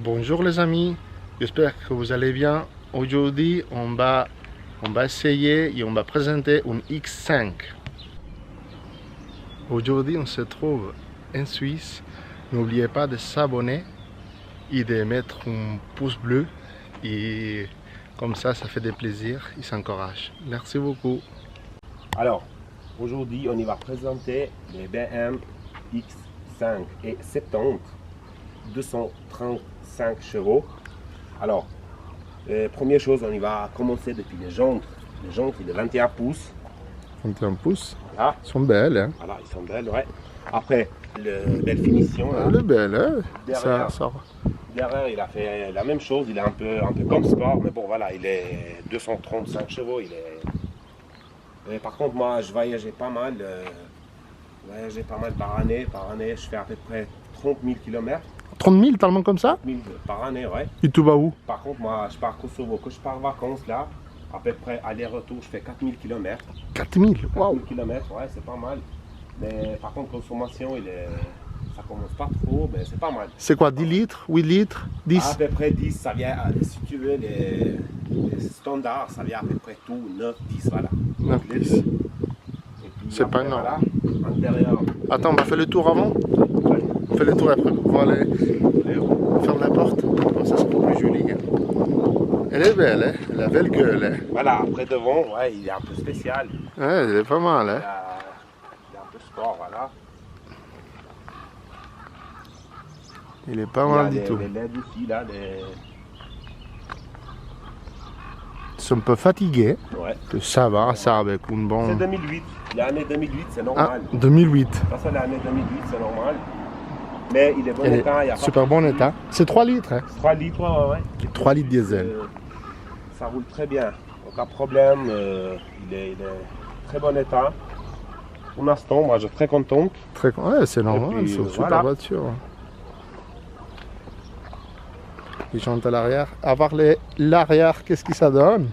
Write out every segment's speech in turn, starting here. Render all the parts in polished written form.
Bonjour les amis, j'espère que vous allez bien. Aujourd'hui, on va essayer et on va présenter une X5. Aujourd'hui, on se trouve en Suisse. N'oubliez pas de s'abonner et de mettre un pouce bleu. Et comme ça fait des plaisirs et s'encourage. Merci beaucoup. Alors, aujourd'hui, on y va présenter les BM X5 et 70 235 chevaux. Alors, première chose, on y va commencer depuis les jantes. Les jantes, il est 21 pouces. 21 pouces. Voilà. Elles sont belles, hein? Voilà, ils sont belles, ouais. Après, belle finition. Là. Elle est belle, hein? Derrière, Ça. Derrière, il a fait la même chose. Il est un peu comme sport, mais bon, voilà, il est 235 chevaux. Il est... par contre, moi, je voyageais pas mal. Par année. Par année, je fais à peu près 30 000 km. 30 000, tellement comme ça? 30 000 par année, ouais. Et tu vas où? Par contre, moi, je pars Kosovo. Quand je pars en vacances, là, à peu près aller-retour, je fais 4 000 km. 4 000, 4 waouh! 000 km, ouais, c'est pas mal. Mais par contre, consommation, ça commence pas trop, mais c'est pas mal. C'est quoi, 10 litres, 8 litres, 10? À peu près 10, ça vient, si tu veux, les standards, ça vient à peu près tout, 9, 10, voilà. 9, 10. C'est pas énorme. Voilà, intérieur. Attends, on va faire le tour avant? On fait le tour après. On va aller fermer la porte. Comme ça, c'est plus joli. Hein. Elle est belle, hein? Elle a belle gueule. Hein? Voilà, après devant, ouais, il est un peu spécial. Ouais, elle est pas mal. Hein? Il est un peu sport, voilà. Il est pas mal du tout. Les LED aussi, là, Ils sont un peu fatigués. Ouais. Que ça va, ça avec une C'est bonne. 2008. L'année 2008, c'est Ah, normal. 2008. Ça, c'est l'année 2008, c'est normal. Mais il est bon Elle état, il y a est super bon état. C'est 3 litres. Hein? 3 litres, ouais. 3 litres diesel. Ça roule très bien. Aucun problème. Il est très bon état. Pour l'instant, moi, je suis très contente. Très... Ouais, c'est normal, puis, c'est une super voilà. voiture. Les jantes à l'arrière. Avoir l'arrière, qu'est-ce que ça donne?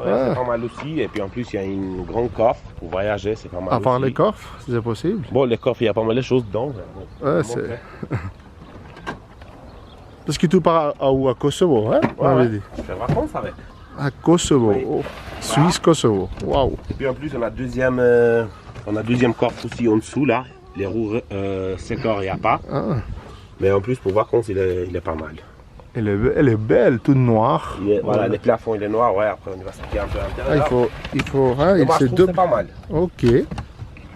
Ouais. C'est pas mal aussi. Et puis en plus, il y a une grande coffre pour voyager, c'est pas mal. Avoir aussi. les coffres, c'est possible. Bon, les coffres, il y a pas mal de choses dedans. Ouais, c'est. Parce que tu pars à Kosovo, hein? On avait dit. Je fais vacances avec. À Kosovo. Oui. Oh. Suisse, Kosovo. Waouh. Et puis en plus, on a deuxième coffre aussi en dessous là. Les roues sécor, il n'y a pas. Ah. Mais en plus, pour vacances, il est pas mal. Elle est belle, toute noire. Voilà, les plafonds, il est noir. Ouais, après, on va sortir un peu à Ah, l'intérieur. il faut. Ah, Mais moi, je c'est trouve deux. que c'est pas mal. Ok.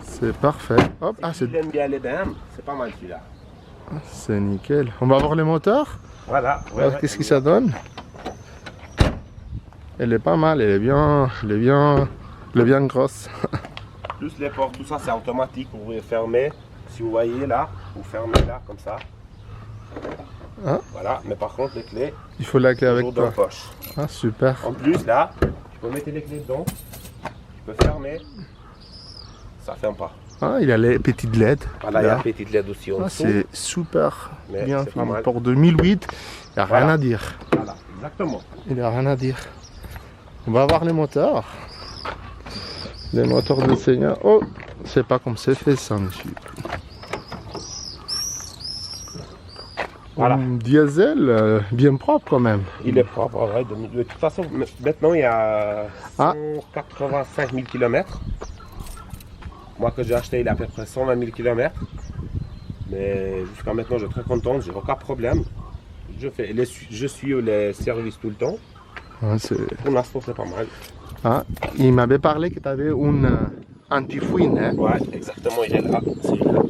C'est parfait. Hop. Ah, Si tu aimes bien les BM, c'est pas mal celui-là. c'est nickel. On va voir les moteurs. Voilà. Alors, qu'est-ce que ça donne? Elle est pas mal. Elle est bien grosse. Plus les portes, tout ça, c'est automatique. Vous pouvez fermer. Si vous voyez là, vous fermez là, comme ça. Hein? Voilà. Mais par contre, les clés, Il faut la clé avec toujours dans la toi. poche. Ah, super. En plus, là, tu peux mettre les clés dedans. Tu peux fermer. Ça ferme pas. Ah, il a les petites LED. Voilà, il y a Là. une petite LED aussi en Ah, dessous. c'est super Mais bien c'est pas fait. mal. Pour 2008, il n'y a rien Voilà. à dire. Voilà, exactement. Il n'y a rien à dire. On va voir les moteurs. Les moteurs de Seigneur. Oh, c'est pas comme c'est fait ça, monsieur. Voilà. Diesel, bien propre quand même. Il est propre, ouais. De toute façon, maintenant, il y a Ah. 185 000 km. Moi, que j'ai acheté, il a à peu près 120 000 km. Mais jusqu'à maintenant, je suis très content, j'ai aucun problème. Je suis les services tout le temps. Ouais, Pour l'instant, c'est pas mal. ah, il m'avait parlé que tu avais une anti-fouine. Hein? Ouais, exactement, il est là. C'est là.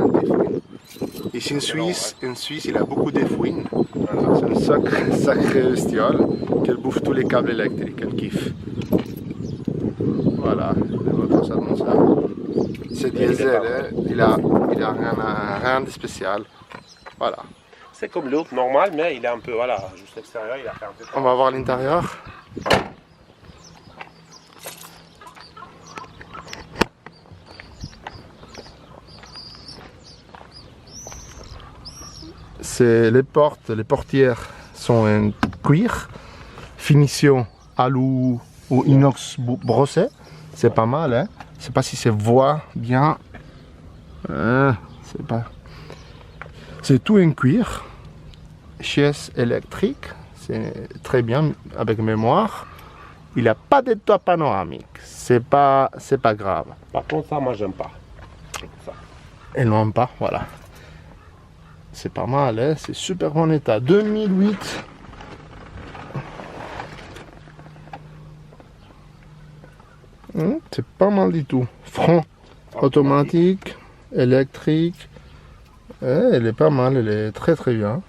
Anti-fouine. Ici en Suisse, il a beaucoup de fouines. Voilà. C'est une sacrée bestiole qu'elle bouffe tous les câbles électriques, elle kiffe. Voilà, le moteur ça donne ça. C'est diesel, hein, il a rien de spécial. Voilà. C'est comme l'autre, normal, mais il est un peu, voilà, juste l'extérieur, il a fait un peu. On va voir l'intérieur. C'est les portes, les portières sont en cuir, finition alu ou inox brossé. C'est pas mal, hein. Je sais pas si se voit bien. C'est tout en cuir. chaises électriques, c'est très bien avec mémoire. Il n'a pas de toit panoramique, c'est pas grave. Par contre, ça, moi, j'aime pas. Ça. Et non pas, voilà. C'est pas mal, hein? C'est super bon état. 2008. C'est pas mal du tout. Frein automatique, électrique. Elle est pas mal, elle est très très bien.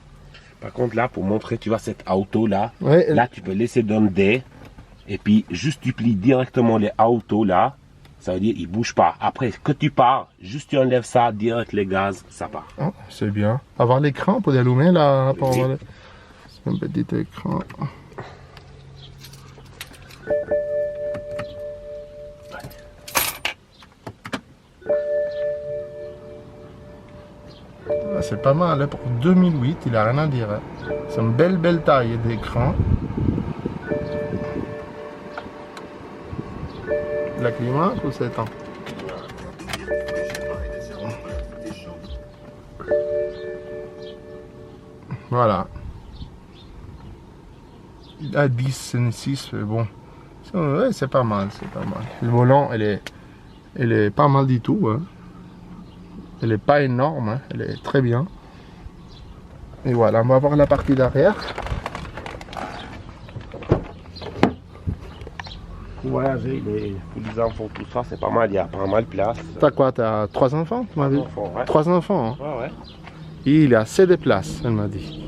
Par contre, là, pour montrer, tu vois, cette auto là, Ouais, là, tu peux laisser donner D. Et puis, juste tu plies directement les autos là. Ça veut dire, il bouge pas. Après, que tu pars, juste tu enlèves ça, direct les gaz, ça part. oh, c'est bien. Avoir l'écran pour allumer là. Pour Oui. avoir c'est un petit écran. C'est pas mal, hein. Pour 2008, il a rien à dire. Hein. C'est une belle taille d'écran. La climat ou c'est temps? Voilà. Il a 10, 6, bon. Ouais, c'est pas mal, c'est pas mal. Le volant, elle est pas mal du tout. Hein. Elle est pas énorme, hein. Elle est très bien. Et voilà, on va voir la partie d'arrière. Pour voyager, pour les enfants, tout ça, c'est pas mal, il y a pas mal de place. T'as quoi? T'as 3 enfants, tu m'as dit? Ouais. 3 enfants, hein. Ouais, ouais. Et il a assez de place, elle m'a dit.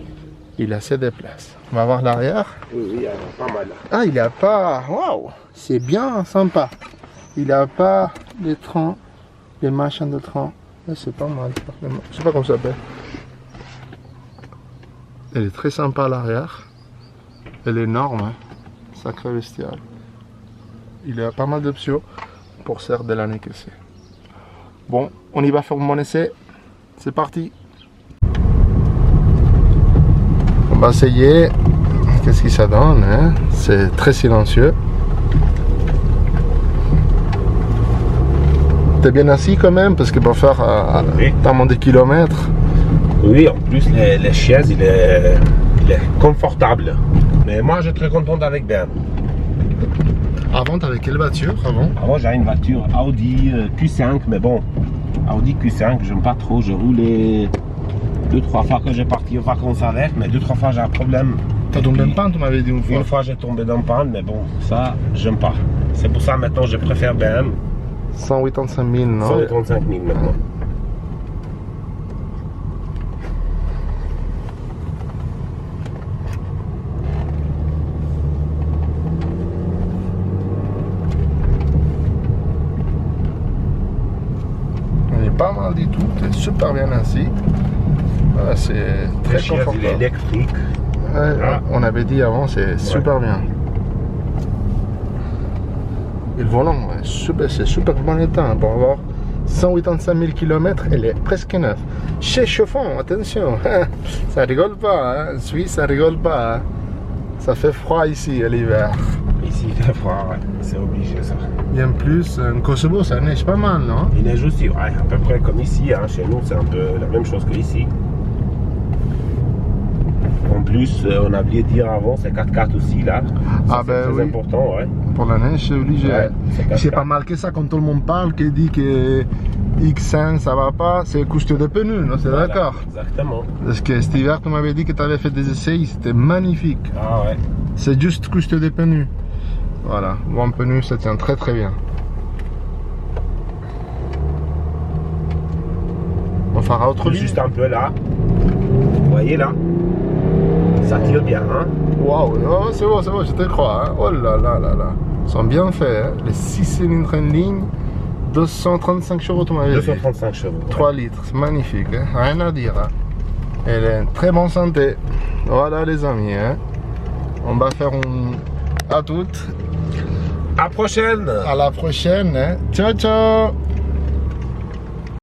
Il a assez de place. On va voir l'arrière. Oui, il y a pas mal là. Ah, il a pas... Waouh! C'est bien sympa. Il a pas les trains, les machins de train. C'est pas mal. Je sais pas comment ça s'appelle. Elle est très sympa à l'arrière. Elle est énorme. Hein. Sacré bestial. Il a pas mal d'options pour faire de l'année que c'est. Bon, on y va faire mon essai. C'est parti. On va essayer. Qu'est-ce que ça donne, hein? C'est très silencieux. T'es bien assis quand même parce que pour faire Oui. tellement de kilomètres. Oui, en plus, les chaises, il est confortable. Mais moi, je suis très content avec Ben. Avant, t'avais quelle voiture avant? Avant, j'avais une voiture Audi Q5, mais bon, Audi Q5, j'aime pas trop. Je roulais 2-3 fois que j'ai parti aux vacances avec, mais 2-3 fois j'ai un problème. T'as tombé en panne, tu m'avais dit une fois. Une fois, j'ai tombé dans le panne, mais bon, ça, j'aime pas. C'est pour ça maintenant, je préfère BM. 185 000, non? 135 000 maintenant. On est pas mal du tout, t'es super bien assis. Voilà, c'est très Le chien, il est confortable. électrique. Ouais, Ah. on avait dit avant, c'est super bien. Et le volant, ouais, c'est super bon état. Hein, pour avoir 185 000 km, elle est presque neuve. Chez chauffant, attention, ça rigole pas. Hein. En Suisse, ça rigole pas. Hein. Ça fait froid ici à l'hiver. Ici, il fait froid, ouais. C'est obligé ça. Bien plus, en Kosovo, ça neige pas mal, non? Il neige aussi, ouais, à peu près comme ici. Hein. Chez nous, c'est un peu la même chose qu'ici. En plus, on a oublié de dire avant, c'est 4x4 aussi là. Ça, Ah ben c'est très oui. important, ouais. Pour la neige, c'est obligé. Ouais, c'est C'est 4x4. pas mal que ça quand tout le monde parle, qui dit que X5 ça va pas, c'est coûteux de pneus, non? C'est Voilà, d'accord. Exactement. Parce que cet hiver, tu m'avais dit que tu avais fait des essais, c'était magnifique. Ah ouais. C'est juste coûteux de pneus. Voilà, bon pneu, ça tient très très bien. On fera autre ligne. Juste un peu là. Vous voyez là? Ça tire bien, hein? Waouh, non, c'est bon, je te crois. Hein. Oh là là là là. Ils sont bien faits. Hein. Les 6 cylindres en ligne, 235 chevaux, tu m'avais dit. 235 chevaux. 3 litres, c'est magnifique. Hein. Rien à dire. Hein. Elle est en très bonne santé. Voilà les amis. Hein. On va faire un... À toutes. À la prochaine! À la prochaine. Hein. Ciao, ciao.